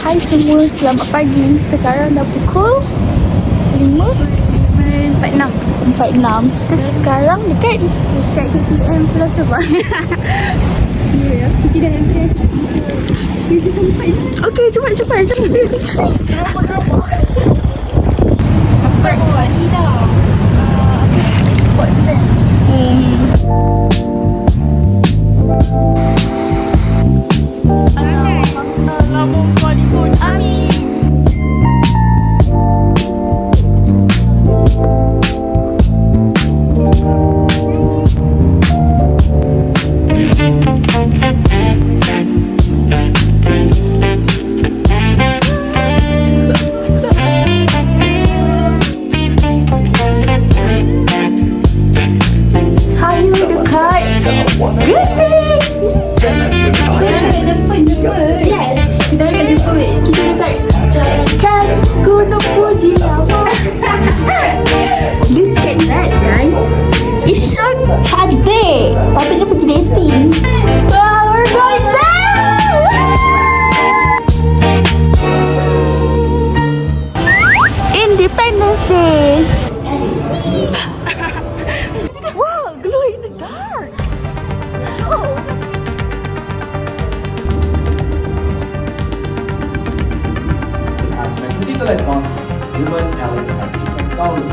Hai semua, selamat pagi. Sekarang dah pukul 5.46. Kita sekarang dekat KTM Pulau Sabah. Ya, kita dah sampai. Kita sampai. Okey, cepat. Buat ni tau. Buat tu kan. Amin. Cantik. Patutnya pergi dating. Wow, we're going there. Independence Day. Wow, glow in the dark. Oh. Critical advancement, human element technology.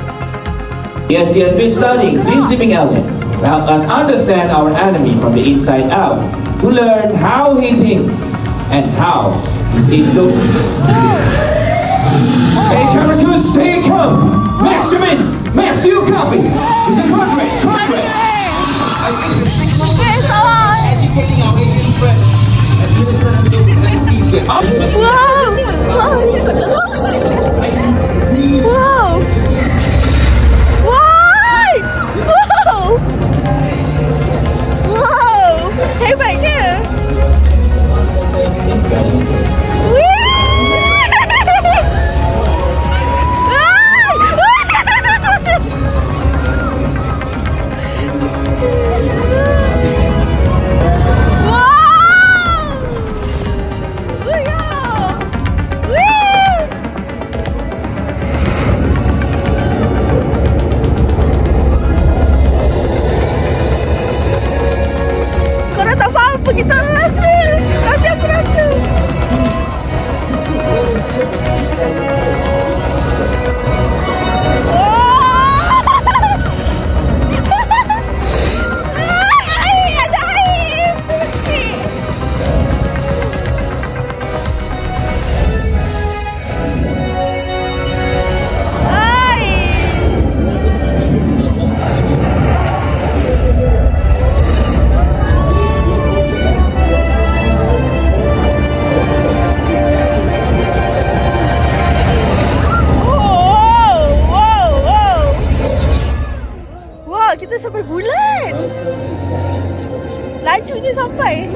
Yes, he has been studying this living element to help us understand our enemy from the inside out, to learn how he thinks and how he sees the world. Stay camera two, stay calm. Max, come in. Max, do you copy? It's a contract. I think the signal is agitating our alien friend. Administer anesthesia. Wow. Hebatnya. Kita rasa, tapi aku rasa. Kita sampai bulan. Lajunya sampai.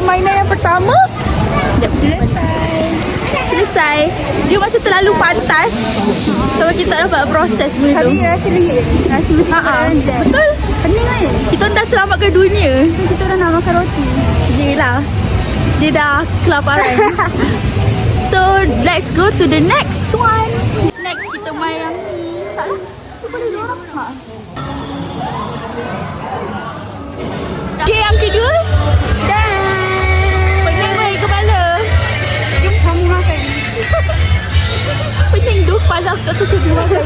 permainan yang pertama. Selesai. Dia macam terlalu pantas. Sebab kita tak dapat proses benda tu. Tapi rasa lihit. Rasa mesti kita ranjat. Betul. Pening kan? Kita dah selamatkan dunia. So kita orang nak makan roti. Yelah. Dia dah kelaparan. So, let's go to the next one. Next, kita main yang ni. Tak lah. Tu boleh dorang. Okay, yang kedua. Pening baik kepala. Jom sama makan. Pening tu kepala aku tak tahu macam mana makan.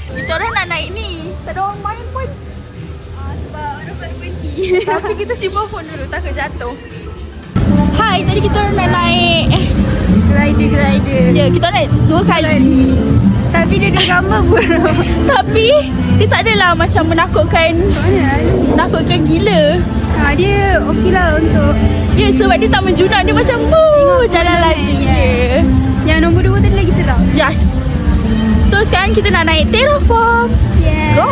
Kita orang nak naik ni. Tak ada orang main pun. Sebab orang baru berhenti. Tapi kita simpan phone dulu, takut jatuh. Hai, tadi kita orang nak naik. Glider. Ya, kita naik 2 kali. Tapi dia ada gambar pun. Tapi dia tak adalah macam menakutkan. Menakutkan gila. Dia okey lah untuk Ya, sebab dia tak menjunak. Dia macam jalan laju. Yeah. Yang nombor 2 tadi lagi seram. Yes. So sekarang kita nak naik Terraform. Yeah. Go.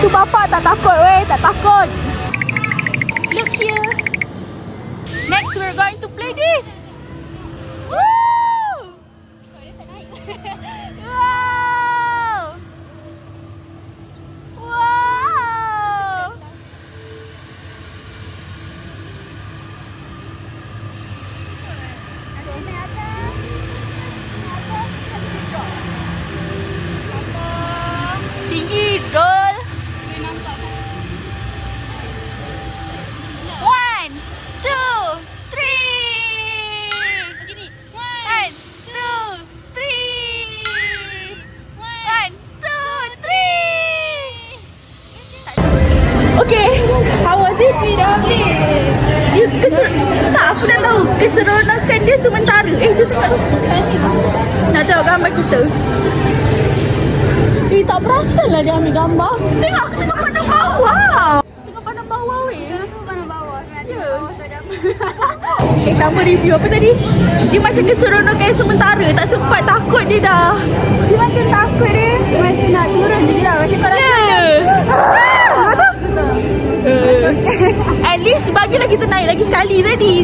Tu bapa tak takut weh, tak takut. Look here. Next we're going to play this. Woo! Wow! Wow! Tinggi, Dol. 1, 2, 3. 1, 2, 3. 1, 2, 3. Okay, how was it? Dia tak, aku dah tahu keseronokan dia sementara. Jom tengok. Nak tengok gambar kita. Tak perasan lah dia ambil gambar. Tengok, aku tengok pandang bawah. Tengok pandang bawah weh. Kita orang semua pandang bawah. Nak tengok bawah tu ada apa. Sama review apa tadi? Dia macam keseronokan sementara. Tak sempat takut dia dah. Dia macam takut dia. Masa nak turun je lah. Macam kau rasa macam At least bagilah kita naik lagi sekali tadi.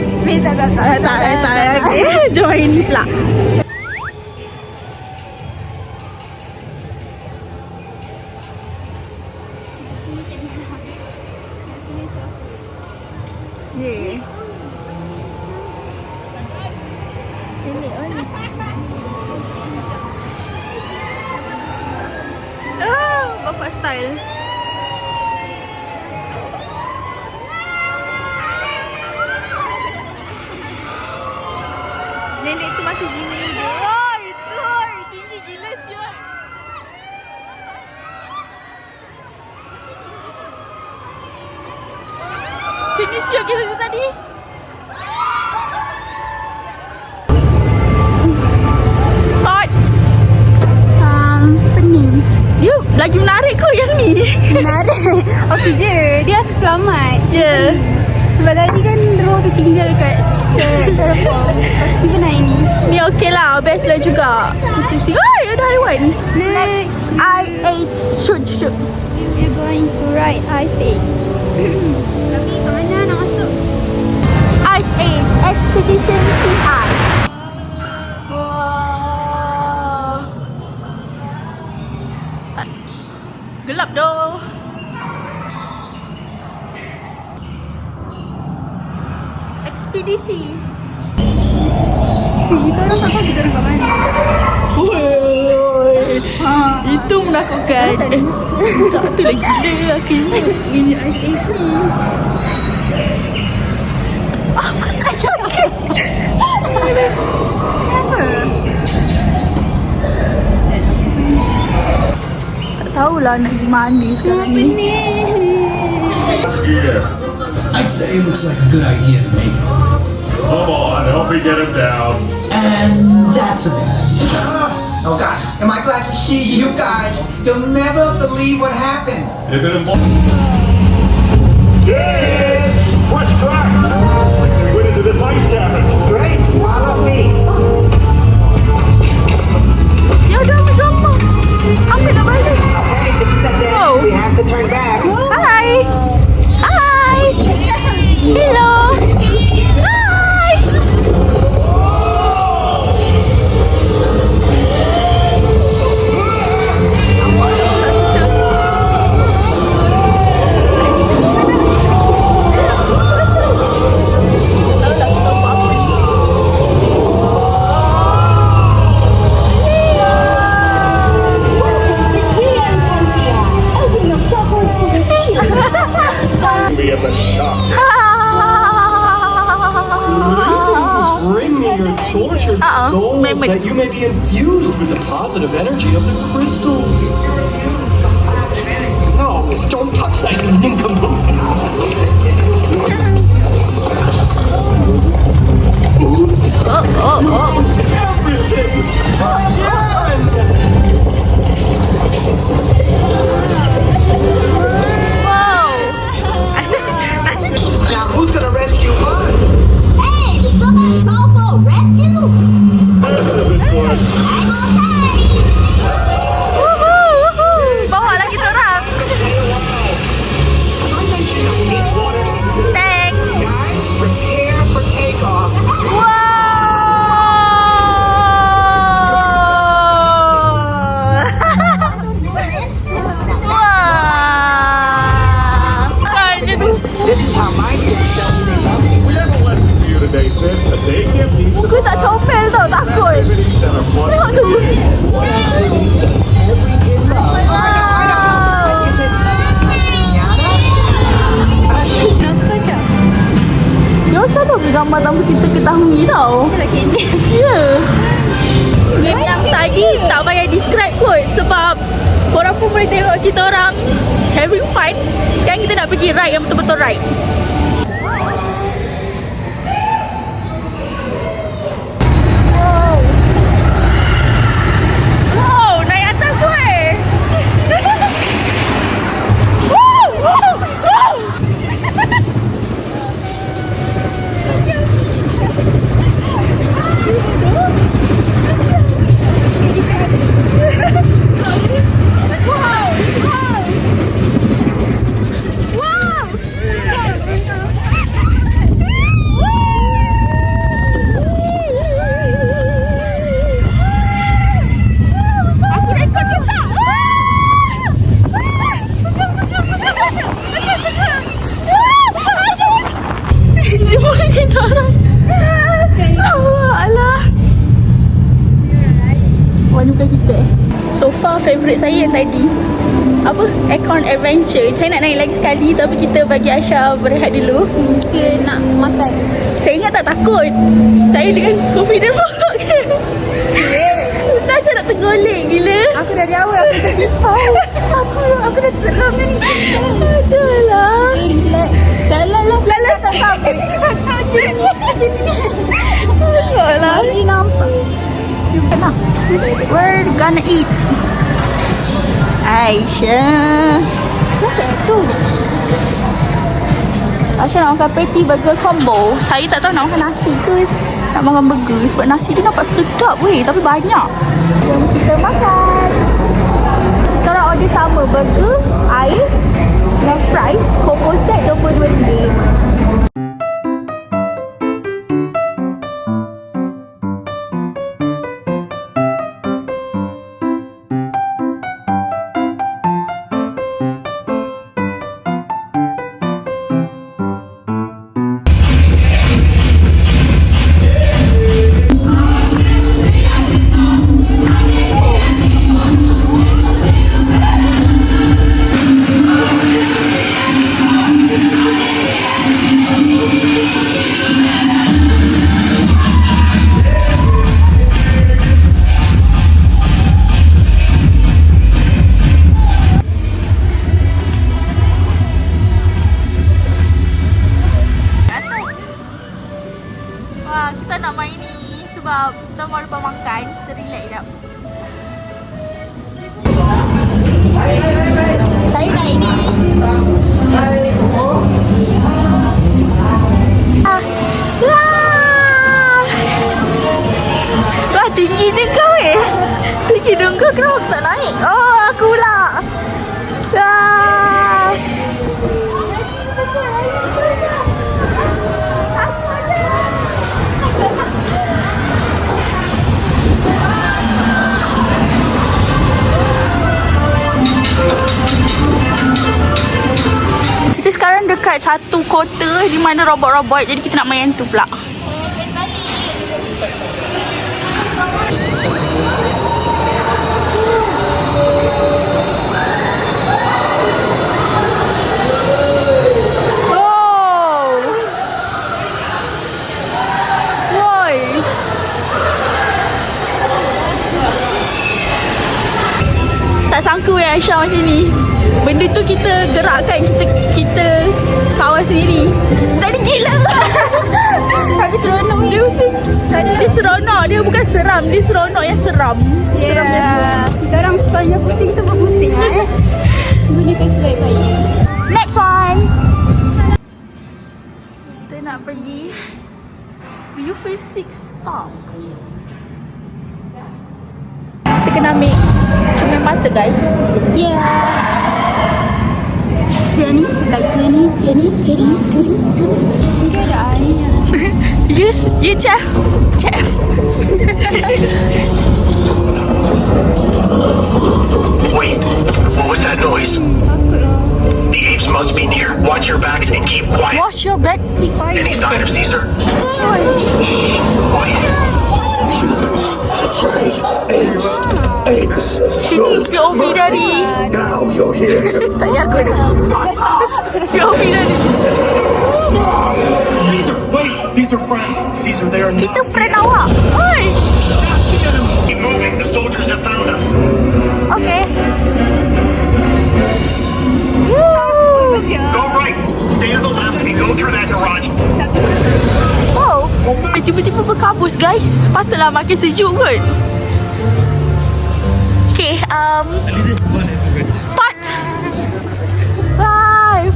Tak. Join pula. Yeah. Bapak style. Nenek tu masih jiwa muda. Oi, tinggi gila siot. Macam ni siot kita tu tadi. Thoughts? pening. Dia lagi menarik kau yang ni. Menarik. Okey je. Dia rasa selamat. Je. Sebab tadi kan roh tu tinggal kat Terraform. Lepas tu kita naik ni. Ni okey lah, best lah juga. Mesti oi, ada haiwan. Next. I8 shoot. We're going to ride Ice Age. Tapi kat mana nak masuk? I8 Expedition to Ice. Wow. Gelap doh. Ekspedisi. Kita orang tak tahu kita orang kat mana. Itu menakutkan. Tak tu lagi gila aku ini Ice Age ni. Apa tak sakit? Tak tahulah nak pergi mana sekarang ni. I'd say it looks like a good idea to make it. Come on, help me get him down. And that's a bad idea. Oh gosh, am I glad to see you guys. You'll never believe what happened. If it involves... Yes! Fresh tracks! We went into this ice cabin. Great, follow me. Ya udah ambil gambar. Ambil nak balik. Okay, this is the day Oh. we have to turn back. Hai. rules that you may be infused with the positive energy of the crystals. No, don't touch that, you nincompoop. Now who's gonna rescue us? Hey, did somebody call for a rescue? Bawa lah kita orang. Thanks. Guys, prepare for takeoff. This is how my kids tell me they love me. We have a lesson for you today, Sid. A day camp needs to Muka tak comel tau, takut. activities that are fun. Tengok tu. Dia selalu ambil gambar tanpa kita ketahui tau. Ya. Game yang tadi tak payah describe kot sebab korang pun boleh tengok kita orang having fun. Sekarang kita nak pergi ride yang betul-betul ride. Wow. Wow, naik atas weh. Wow, wow, wow. Aku rekod ke tak? Dia bukan kita orang. Alah. Wah, ni bukan kita. So far favourite saya yang tadi apa? Aircon Adventure. Saya nak naik lagi sekali tapi kita bagi Aisyah berehat dulu. Kita nak makan. Saya ingat tak takut. Saya dengan confident banget kan. Tak macam nak tergolek gila. Aku dari awal aku macam sipau. Aku dah seram dah ni. Adalah. Relax. Dah lah. Kat kau. Alah. Mari nampak. Kenapa? We're gonna eat. Aisyah. Tu. Aisyah nak makan patty burger combo. Saya tak tahu nak makan nasi ke nak makan burger sebab nasi dia nampak sedap weh tapi banyak. Jom kita makan. Kita orang order sama burger, air dan fries. Combo set RM22. Wah, kita nak main ni sebab kita mau lepas makan, kita relax sekejap. Saya naik ni. Wah, tinggi je kau Tinggi dong kau, kenapa aku tak naik? Oh, aku pula. Wah. Kita sekarang dekat satu kota di mana robot-robot, jadi kita nak main tu pula. Aisyah macam ni. Benda tu kita gerakkan, kita kawal sendiri. Tadi gila. Tapi seronok Dia seronok, dia bukan seram, dia seronok yang seram. Seram dan seram. Kita orang sebenarnya pusing tu berpusing Gunakan sebaik-baiknya. Next one. Kita nak pergi View 56 stop. Kita kena ambil cermin mata guys. Jenny, like Jenny. Dia ada airnya. Yes, ya chef. Wait, what was that noise? The apes must be near. Watch your backs and keep quiet. Wash your back. Any sign of Caesar? Quiet. Sini POV dari Now you're here. tak payah aku dah. POV dari Caesar, wait! These are friends. Caesar, they are kita friend awak. Oi. Keep moving. The soldiers have found us. Okay. Go right. Stay to the left and go through that garage. Wow. Tiba-tiba berkabus guys. Patutlah makin sejuk kot. Okay, start. Bye.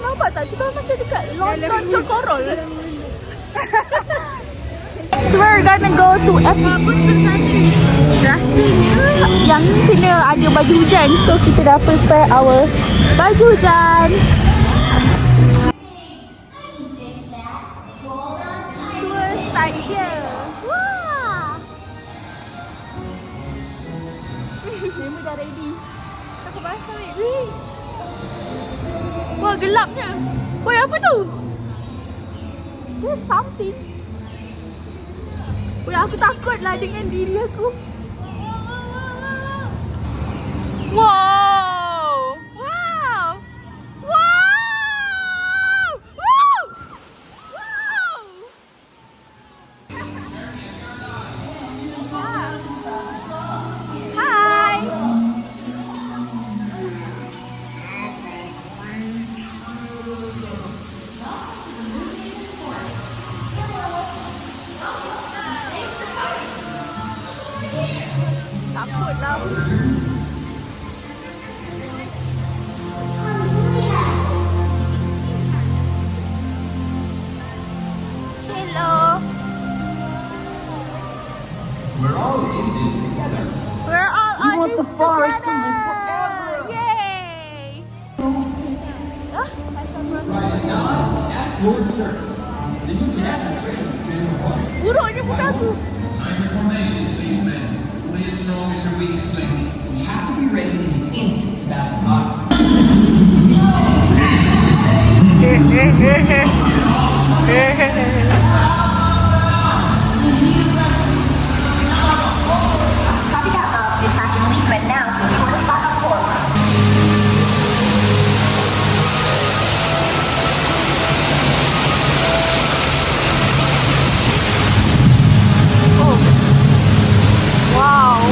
Nampak tak? Kita masih dekat London Chokorol. So we're gonna go to rasanya yang kena ada baju hujan. So kita dah prepare our baju hujan. Tour site here. Wah. Memang dah ready. Takut basah weh. Wah, gelapnya. Woi, apa tu? There's something. Woi, aku takutlah dengan diri aku. Wow. Wow. Wow. Wow. Wow. Hi. Takutlah. Hello. We're all in this together. We're all on this want the forest to live forever. Yay. Your certs. Then you can actually train with General Water. Buruknya muka aku. Signs of formation, spaceman. Only as strong as your weakest link. We have to be ready in an instant to battle bodies. Wow.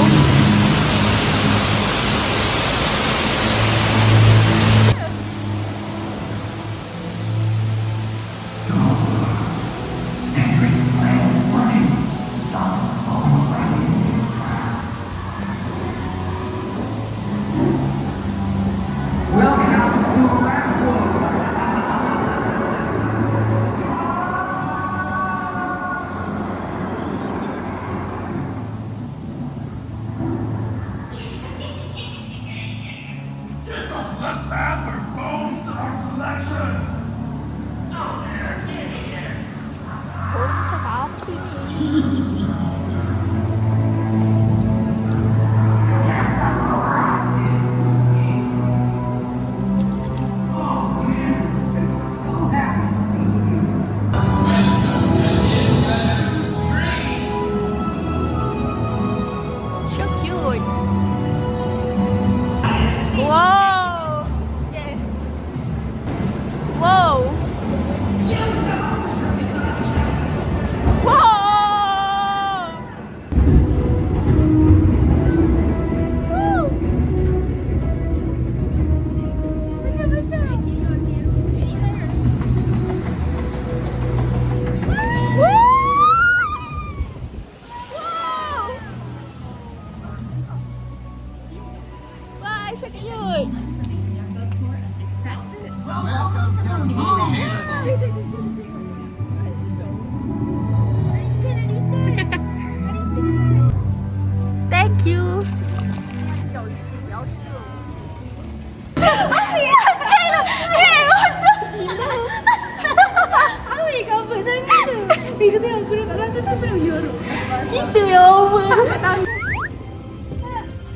lama.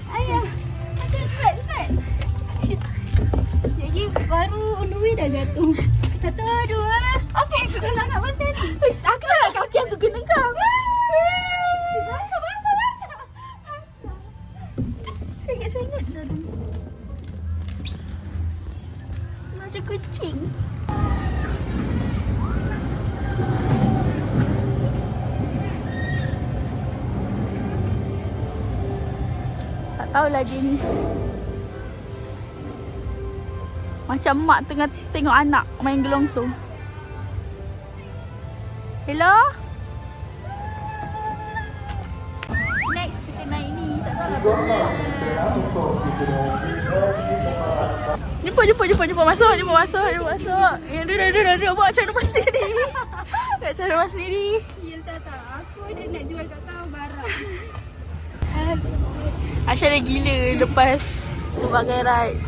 Ayah. Cepat. Jadi baru on the way dah jatuh. 1, 2. Apa yang sudah langgar pasal ni? Aku dah nak kaki aku kena kau. Basah. Sangat-sangat jarum. Macam kucing. Tak tahulah dia ni. Macam mak tengah tengok anak main gelongsong. Hello? Next kita naik ni. Tak tahulah. Jumpa masuk. Duduk buat macam rumah sendiri. Nak cari rumah sendiri. Sial tak. Aku dah nak jual kat kau barang. Aisyah dah gila lepas berbagai ride.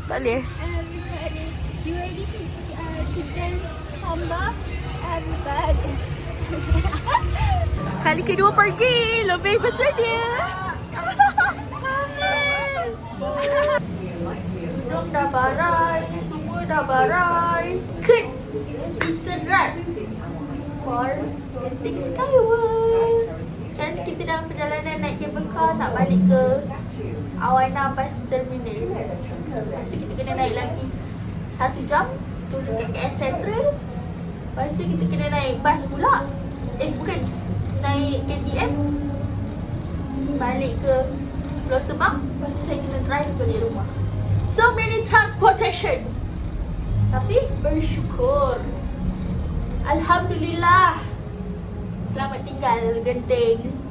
Tak boleh. Everybody, you ready to dance samba? Everybody. Kali kedua pergi, lebih bersedia. Hidung dah barai, semua dah barai. Kut, it's a ride for Genting Skyward. Sekarang kita dalam perjalanan naik cable car nak balik ke Awana Bus Terminal. Lepas tu kita kena naik lagi 1 jam turun kat KL Central. Lepas tu kita kena naik bas pula. Bukan, naik KTM balik ke Pulau Sebang. Lepas tu saya kena drive balik rumah. So many transportation. Tapi bersyukur, Alhamdulillah, selamat tinggal Genting.